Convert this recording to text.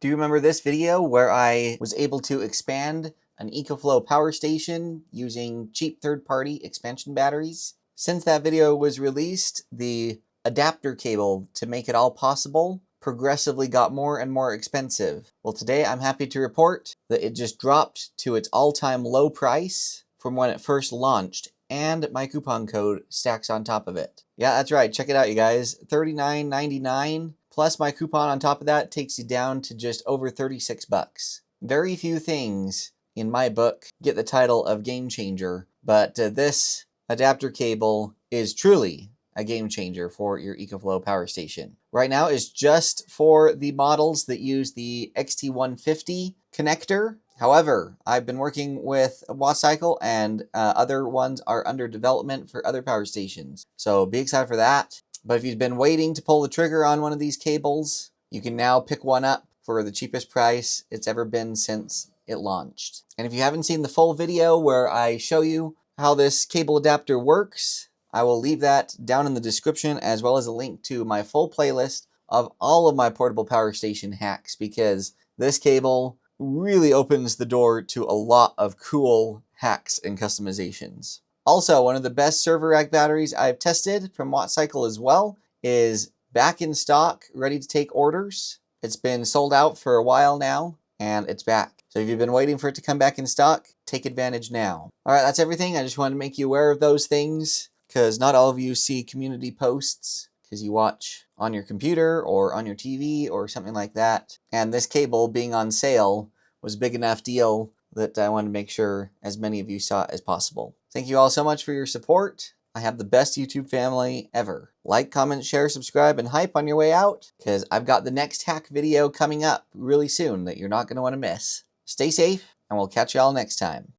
Do you remember this video where I was able to expand an EcoFlow power station using cheap third-party expansion batteries? Since that video was released, the adapter cable to make it all possible progressively got more and more expensive. Well, today I'm happy to report that it just dropped to its all-time low price from when it first launched, and my coupon code stacks on top of it. Yeah, that's right. Check it out, you guys. $39.99 plus my coupon on top of that takes you down to just over 36 bucks. Very few things in my book get the title of game changer, but this adapter cable is truly a game changer for your EcoFlow power station. Right now it's just for the models that use the XT150 connector. However, I've been working with WattCycle and other ones are under development for other power stations. So be excited for that. But if you've been waiting to pull the trigger on one of these cables, you can now pick one up for the cheapest price it's ever been since it launched. And if you haven't seen the full video where I show you how this cable adapter works, I will leave that down in the description, as well as a link to my full playlist of all of my portable power station hacks, because this cable really opens the door to a lot of cool hacks and customizations. Also, one of the best server rack batteries I've tested from WattCycle as well is back in stock, ready to take orders. It's been sold out for a while now, and it's back. So if you've been waiting for it to come back in stock, take advantage now. All right, that's everything. I just wanted to make you aware of those things, because not all of you see community posts because you watch on your computer or on your TV or something like that. And this cable being on sale was a big enough deal that I wanted to make sure as many of you saw it as possible. Thank you all so much for your support. I have the best YouTube family ever. Like, comment, share, subscribe, and hype on your way out, because I've got the next hack video coming up really soon that you're not going to want to miss. Stay safe, and we'll catch you all next time.